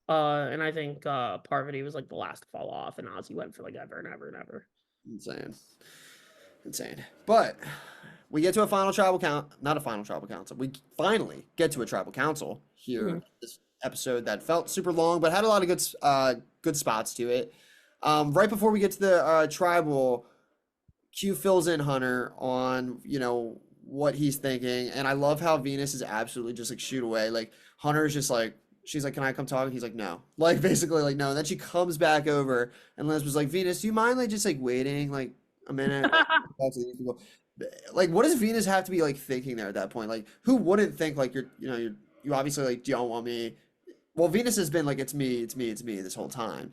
And I think Parvati was like the last to fall off, and Ozzy went for like ever and ever and ever. insane, insane. But we get to a final tribal count, not a final tribal council. We finally get to a tribal council here. Mhm. This episode that felt super long, but had a lot of good spots to it. Right before we get to the tribal, Q fills in Hunter on, what he's thinking. And I love how Venus is absolutely just like shoot away. Like Hunter is just like, she's like, can I come talk? He's like, no. Like basically like no. And then she comes back over and Liz was like, Venus, do you mind like just like waiting like a minute? Like, talk to these people. Like what does Venus have to be like thinking there at that point? Like who wouldn't think like you obviously like don't want me. Well, Venus has been like, it's me, it's me, it's me this whole time.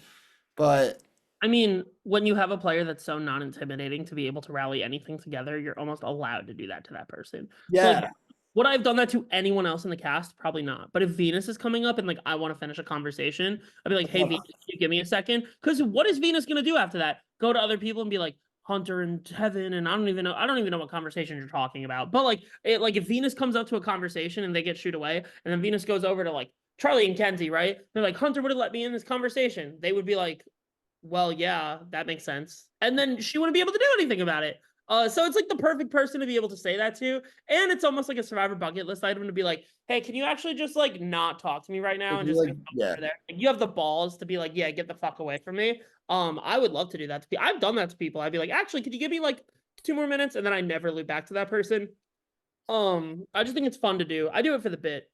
But I mean, when you have a player that's so non-intimidating to be able to rally anything together, you're almost allowed to do that to that person. So like yeah, would I have done that to anyone else in the cast? Probably not. But if Venus is coming up and like I want to finish a conversation, I'd be like, "Hey Venus, can you give me a second?" Because what is Venus gonna do after that? Go to other people and be like Hunter and Heaven, and I don't even know what conversation you're talking about. But like if Venus comes up to a conversation and they get shoot away, and then Venus goes over to like Charlie and Kenzie, right? They're like, Hunter would have let me in this conversation. They would be like, well, yeah, that makes sense. And then she wouldn't be able to do anything about it. So it's like the perfect person to be able to say that to. And it's almost like a survivor bucket list item to be like, hey, can you actually just like not talk to me right now if and you just like like yeah. over there? Like, you have the balls to be like, yeah, get the fuck away from me. I would love to do that to people. I've done that to people. I'd be like, actually, could you give me like 2 more minutes? And then I never loop back to that person. I just think it's fun to do. I do it for the bit.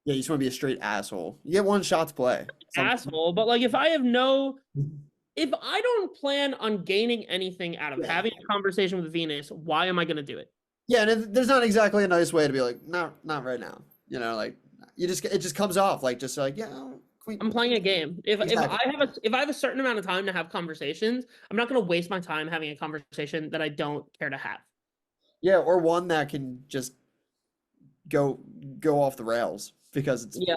Yeah, you just want to be a straight asshole. You get one shot to play. Some Asshole. But like if I don't plan on gaining anything out of yeah. having a conversation with Venus, why am I going to do it? Yeah, and there's not exactly a nice way to be like, not right now. Like it just comes off like just like, yeah, I'm playing a game. exactly. If I have a certain amount of time to have conversations, I'm not going to waste my time having a conversation that I don't care to have. Yeah, or one that can just go go off the rails because it's Yeah,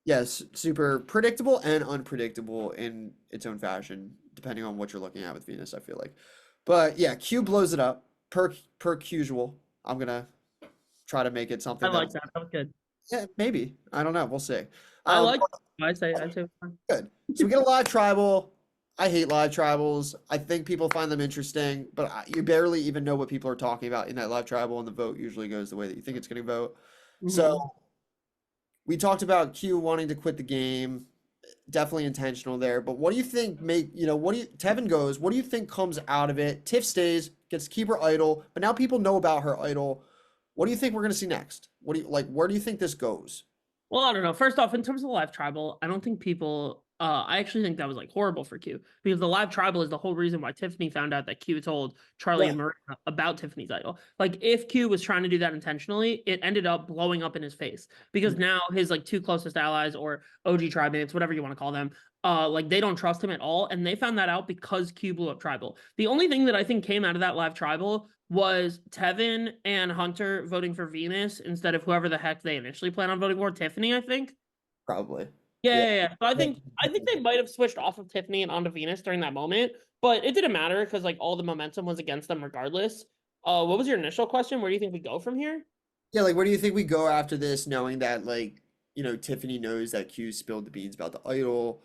yes, super predictable and unpredictable in its own fashion, depending on what you're looking at with Venus, I feel like. But yeah, Q blows it up per usual. I'm gonna try to make it I something that like that. That was good. yeah, maybe. I don't know. We'll see. I Um, like. I say. good. So we get a live tribal. I hate live tribals. I think people find them interesting, but you barely even know what people are talking about in that live tribal, and the vote usually goes the way that you think it's going to vote. So Mhm. we talked about Q wanting to quit the game. Definitely intentional there. But what do you think Tevin goes, what do you think comes out of it? Tiff stays, gets to keep her idol, but now people know about her idol. What do you think we're gonna see next? What do you like, where do you think this goes? Well, I don't know. First off, in terms of the live tribal, I don't think people. I actually think that was like horrible for Q because the live tribal is the whole reason why Tiffany found out that Q told Charlie Yeah, and Maria about Tiffany's idol. Like, if Q was trying to do that intentionally, it ended up blowing up in his face because now his like two closest allies or OG tribe mates, whatever you want to call them, like they don't trust him at all, and they found that out because Q blew up tribal. The only thing that I think came out of that live tribal was Tevin and Hunter voting for Venus instead of whoever the heck they initially planned on voting for, Tiffany, I think. probably. Yeah, Yeah. yeah, yeah. So I think they might have switched off of Tiffany and onto Venus during that moment, but it didn't matter because like all the momentum was against them regardless. What was your initial question? Where do you think we go from here? Yeah, like where do you think we go after this, knowing that Tiffany knows that Q spilled the beans about the idol?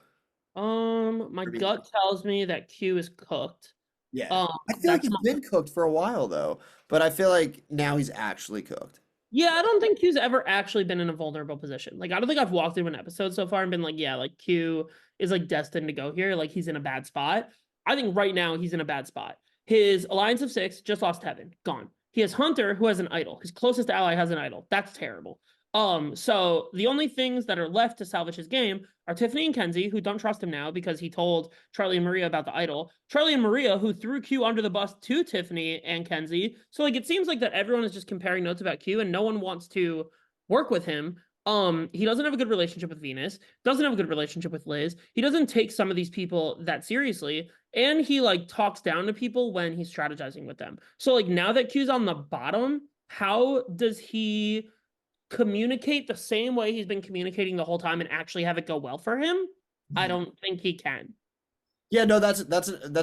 My I mean, gut tells me that Q is cooked. yeah. Um, I feel like that's he's my been cooked for a while though, but I feel like now he's actually cooked. Yeah, I don't think Q's ever actually been in a vulnerable position. Like, I don't think I've walked through an episode so far and been like, yeah, like Q is like destined to go here. Like, he's in a bad spot. I think right now he's in a bad spot. His alliance of six just lost Heaven, gone. He has Hunter, who has an idol. His closest ally has an idol. That's terrible. So the only things that are left to salvage his game are Tiffany and Kenzie, who don't trust him now because he told Charlie and Maria about the idol. Charlie and Maria, who threw Q under the bus to Tiffany and Kenzie. So like it seems like that everyone is just comparing notes about Q and no one wants to work with him. He doesn't have a good relationship with Venus, doesn't have a good relationship with Liz. He doesn't take some of these people that seriously, and he like talks down to people when he's strategizing with them. So like now that Q's on the bottom, how does he communicate the same way he's been communicating the whole time and actually have it go well for him? I don't think he can. Yeah, no, that's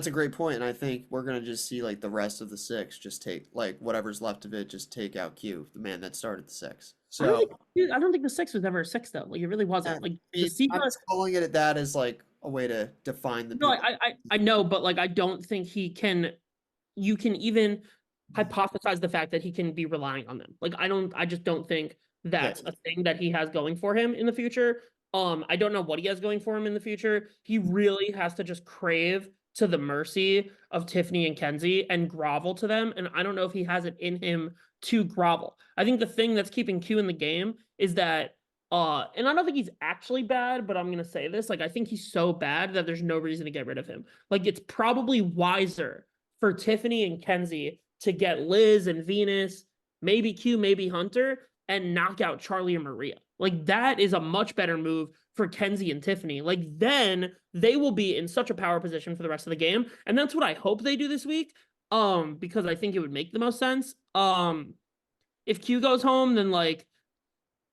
a great point, and I think we're gonna just see like the rest of the six just take like whatever's left of it, just take out Q, the man that started the six. I don't So think dude, I don't think the six was ever a six though. Like it really yeah, wasn't. Like I the mean, I'm secret. just calling it that as like a way to define the No, people. I know, but like I don't think he can. You can even hypothesize the fact that he can be relying on them. Like I just don't think Yeah, that's a thing that he has going for him in the future. I don't know what he has going for him in the future. He really has to just crave to the mercy of Tiffany and Kenzie and grovel to them. And I don't know if he has it in him to grovel. I think the thing that's keeping Q in the game is that and I don't think he's actually bad, but I'm gonna say this. Like, I think he's so bad that there's no reason to get rid of him. Like, it's probably wiser for Tiffany and Kenzie to get Liz and Venus, maybe Q, maybe Hunter, and knock out Charlie and Maria. Like that is a much better move for Kenzie and Tiffany. Like then they will be in such a power position for the rest of the game, and that's what I hope they do this week. Because I think it would make the most sense. If Q goes home, then like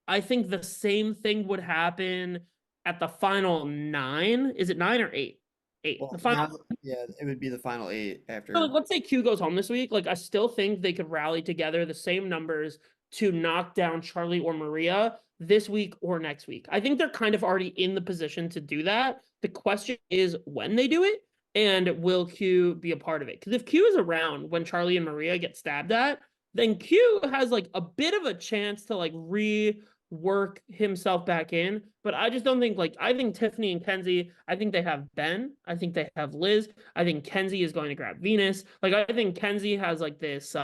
I think the same thing would happen at the final nine. Is it nine or eight? Eight. The well, final. now, yeah, it would be the final eight So like, after. let's say Q goes home this week. Like, I still think they could rally together the same numbers to knock down Charlie or Maria this week or next week. I think they're kind of already in the position to do that. The question is when they do it and will Q be a part of it? Because if Q is around when Charlie and Maria get stabbed at, then Q has like a bit of a chance to like rework himself back in. But I just don't think like I think Tiffany and Kenzie, I think they have Ben. I think they have Liz. I think Kenzie is going to grab Venus. Like I think Kenzie has like this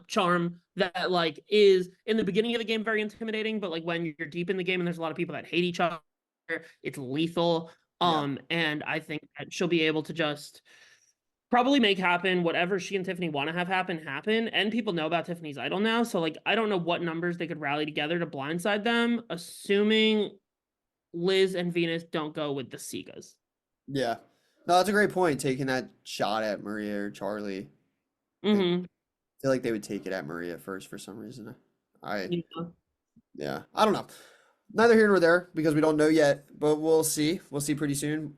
charm that like is in the beginning of the game very intimidating, but like when you're deep in the game and there's a lot of people that hate each other, it's lethal. Yeah. And I think that she'll be able to just probably make happen whatever she and Tiffany want to have happen. And people know about Tiffany's idol now. So like I don't know what numbers they could rally together to blindside them, assuming Liz and Venus don't go with the Segas. Yeah. No, that's a great point, taking that shot at Maria or Charlie. I think Mm-hmm. feel like they would take it at Maria first for some reason. I Yeah. yeah, I don't know. Neither here nor there because we don't know yet, but we'll see. We'll see pretty soon.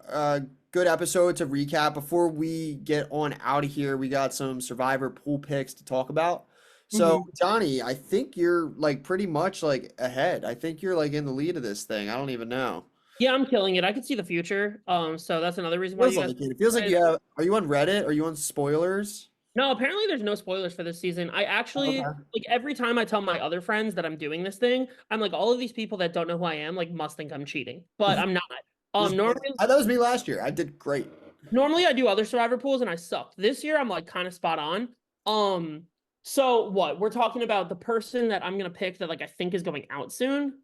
Good episode to recap. Before we get on out of here, we got some Survivor pool picks to talk about. So, Mm-hmm. Johnny, I think you're like pretty much like ahead. I think you're like in the lead of this thing. I don't even know. Yeah, I'm killing it. I could see the future. So that's another reason why Feels you guys. like it. It feels like you have. Are you on Reddit? Are you on spoilers? No, apparently there's no spoilers for this season. I actually Okay. like every time I tell my other friends that I'm doing this thing, I'm like, all of these people that don't know who I am like must think I'm cheating, but I'm not. Normally, That was me last year. I did great. normally I do other Survivor pools and I sucked. This year I'm like kind of spot on. So what we're talking about the person that I'm gonna pick that like I think is going out soon.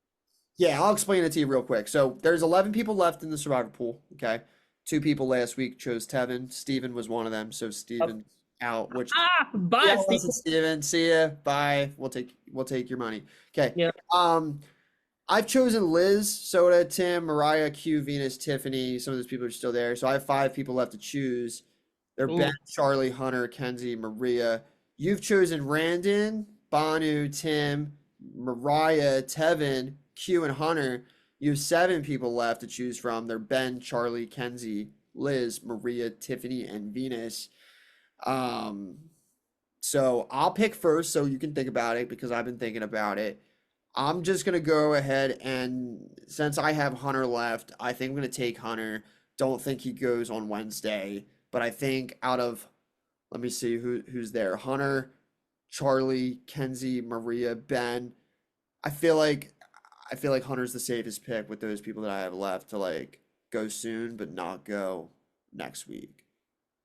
Yeah, I'll explain it to you real quick. So there's 11 people left in the survivor pool. Okay. Two people last week chose Tevin. Steven was one of them. So Steven's out, which yeah, Bye, Steve. listen, Steven. See ya. Bye. We'll take your money. Okay. Yeah. Um, I've chosen Liz, Soda, Tim, Mariah, Q, Venus, Tiffany. Some of those people are still there. So I have five people left to choose. They're Ben, Ooh. Charlie, Hunter, Kenzie, Maria. You've chosen Randon, Banu, Tim, Mariah, Tevin, Q, and Hunter. You have seven people left to choose from. They're Ben, Charlie, Kenzie, Liz, Maria, Tiffany, and Venus. Um, so I'll pick first so you can think about it because I've been thinking about it. I'm just gonna go ahead and since I have Hunter left, I think I'm gonna take Hunter. Don't think he goes on Wednesday, but I think out of let me see who's there. Hunter, Charlie, Kenzie, Maria, Ben. I feel like I feel like Hunter's the safest pick with those people that I have left to like go soon, but not go next week.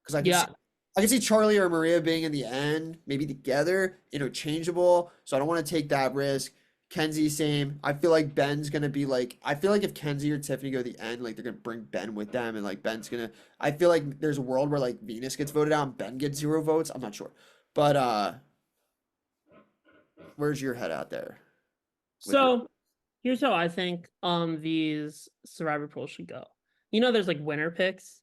Because Yeah. I can see Charlie or Maria being in the end, maybe together, interchangeable. So I don't want to take that risk. Kenzie, same. I feel like Ben's gonna be like, I feel like if Kenzie or Tiffany go to the end, like they're gonna bring Ben with them, and like Ben's gonna. I feel like there's a world where like Venus gets voted out and Ben gets 0 votes. I'm not sure, but where's your head out there with your? So here's how I think these Survivor polls should go. You know, there's like winner picks.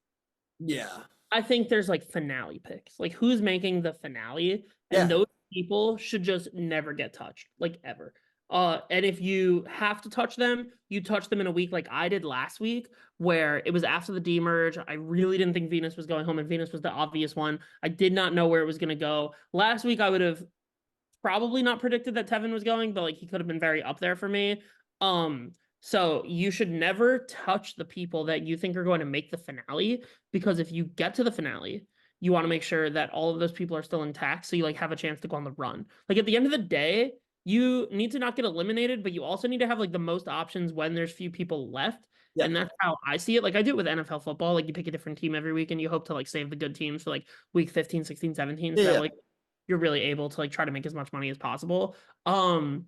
Yeah, I think there's like finale picks, like who's making the finale, and yeah, those people should just never get touched, like ever. And if you have to touch them, you touch them in a week like I did last week, where it was after the demerge. I really didn't think Venus was going home, and Venus was the obvious one. I did not know where it was going to go. Last week, I would have probably not predicted that Tevin was going, but like he could have been very up there for me. So you should never touch the people that you think are going to make the finale, because if you get to the finale, you want to make sure that all of those people are still intact, so you like have a chance to go on the run. Like at the end of the day, you need to not get eliminated, but you also need to have like the most options when there's few people left. yeah, And that's how I see it. Like I do it with NFL football. Like you pick a different team every week and you hope to like save the good teams for like week 15, 16, 17. So that yeah, like you're really able to like try to make as much money as possible. I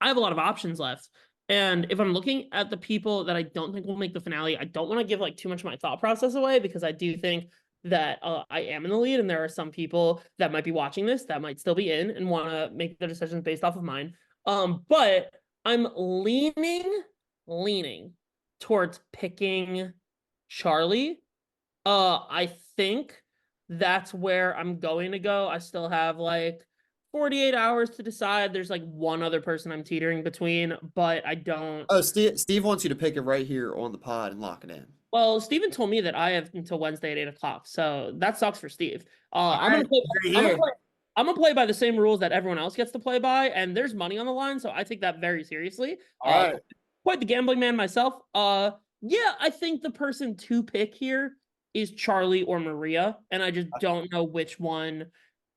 have a lot of options left. And if I'm looking at the people that I don't think will make the finale, I don't want to give like too much of my thought process away, because I do think that I am in the lead, and there are some people that might be watching this that might still be in and want to make their decisions based off of mine. But I'm leaning towards picking Charlie. I think that's where I'm going to go. I still have like 48 hours to decide. There's like one other person I'm teetering between, but I don't. Oh, Steve wants you to pick it right here on the pod and lock it in. Well, Steven told me that I have until Wednesday at 8 o'clock, so that sucks for Steve. All I'm right, gonna play. right I'm gonna here. play. I'm gonna play by the same rules that everyone else gets to play by, and there's money on the line, so I take that very seriously. All right. Quite the gambling man myself. Yeah, I think the person to pick here is Charlie or Maria, and I just don't know which one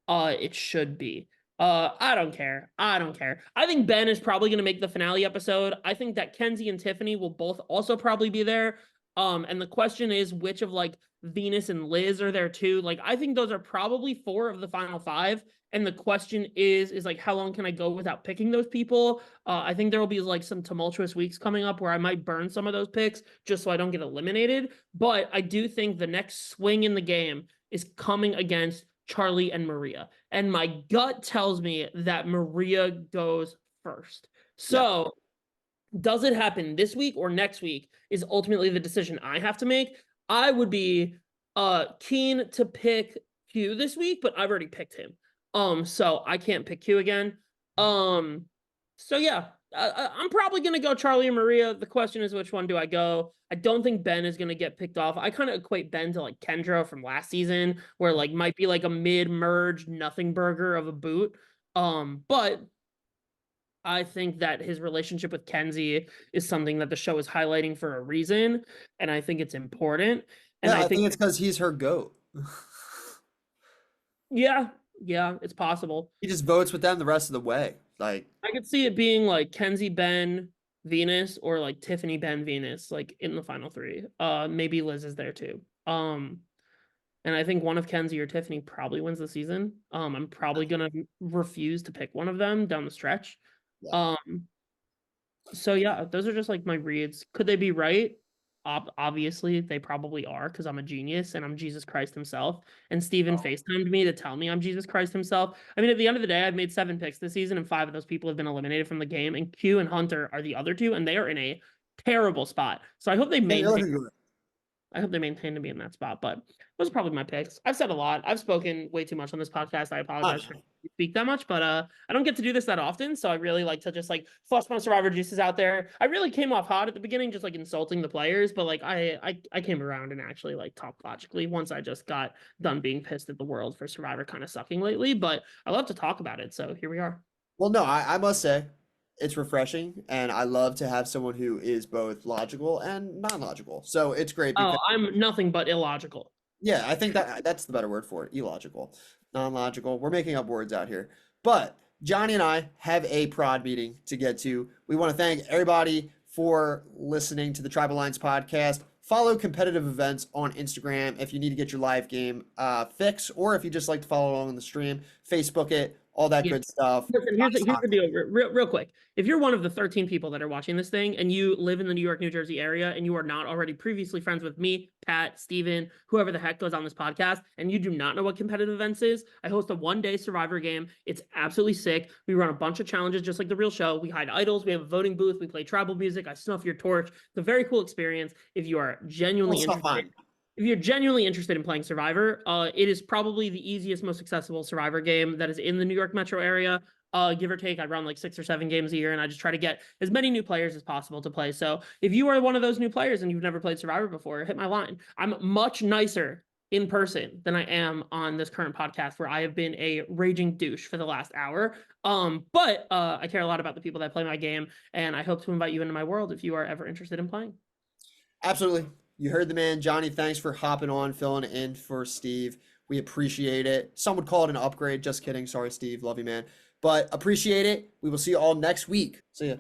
it should be. I don't care. I don't care. I think Ben is probably gonna make the finale episode. I think that Kenzie and Tiffany will both also probably be there. And the question is which of like Venus and Liz are there too. Like I think those are probably four of the final five. And the question is like how long can I go without picking those people? I think there will be like some tumultuous weeks coming up where I might burn some of those picks just so I don't get eliminated. But I do think the next swing in the game is coming against Charlie and Maria. And my gut tells me that Maria goes first. Yeah. So does it happen this week or next week is ultimately the decision I have to make. I would be keen to pick Q this week, but I've already picked him. So I can't pick Q again. So yeah, I'm probably gonna go Charlie and Maria. The question is which one do I go? I don't think Ben is gonna get picked off. I kind of equate Ben to like Kendra from last season, where like might be like a mid-merge nothing burger of a boot. But I think that his relationship with Kenzie is something that the show is highlighting for a reason, and I think it's important. And Yeah, I I think, think it's because he's her goat. yeah, it's possible. He just votes with them the rest of the way. Like, I could see it being like Kenzie, Ben, Venus, or like Tiffany, Ben, Venus, like in the final three. Maybe Liz is there too. And I think one of Kenzie or Tiffany probably wins the season. I'm probably gonna refuse to pick one of them down the stretch. yeah. Um, So yeah, those are just like my reads. Could they be right? Obviously, they probably are, because I'm a genius and I'm Jesus Christ himself. And Steven Oh. FaceTimed me to tell me I'm Jesus Christ himself. I mean, at the end of the day, I've made 7 picks this season, and 5 of those people have been eliminated from the game. And Q and Hunter are the other two, and they are in a terrible spot. So I hope they Yeah, you're maintain. looking good. I hope they maintain to be in that spot, but those are probably my picks. I've said a lot. I've spoken way too much on this podcast. I apologize for speak that much, but I don't get to do this that often, so I really like to just like flush my Survivor juices out there. I really came off hot at the beginning, just like insulting the players, but like I came around and actually like talked logically once I just got done being pissed at the world for Survivor kind of sucking lately. But I love to talk about it, so here we are. Well, no, I must say it's refreshing, and I love to have someone who is both logical and non-logical. So it's great Oh, because, I'm nothing but illogical. yeah, I think that's the better word for it. Illogical, non-logical. We're making up words out here. But Johnny and I have a prod meeting to get to. We want to thank everybody for listening to the Tribal Lines podcast. Follow competitive events on Instagram if you need to get your live game fix, or if you just like to follow along on the stream, Facebook it, all that Yeah. good stuff. Listen, here's the deal, real quick. If you're one of the 13 people that are watching this thing and you live in the New York, New Jersey area and you are not already previously friends with me, Pat, Steven, whoever the heck goes on this podcast, and you do not know what competitive events is, I host a 1-day Survivor game. It's absolutely sick. We run a bunch of challenges just like the real show. We hide idols. We have a voting booth. We play tribal music. I snuff your torch. It's a very cool experience. If you are genuinely Well, interested, if you're genuinely interested in playing Survivor, it is probably the easiest, most accessible Survivor game that is in the New York metro area. Give or take, I run like 6 or 7 games a year, and I just try to get as many new players as possible to play. So if you are one of those new players and you've never played Survivor before, hit my line. I'm much nicer in person than I am on this current podcast, where I have been a raging douche for the last hour. But I care a lot about the people that play my game, and I hope to invite you into my world if you are ever interested in playing. Absolutely. You heard the man, Johnny. Thanks for hopping on, filling in for Steve. We appreciate it. Some would call it an upgrade. Just kidding. Sorry, Steve. Love you, man. But appreciate it. We will see you all next week. See ya.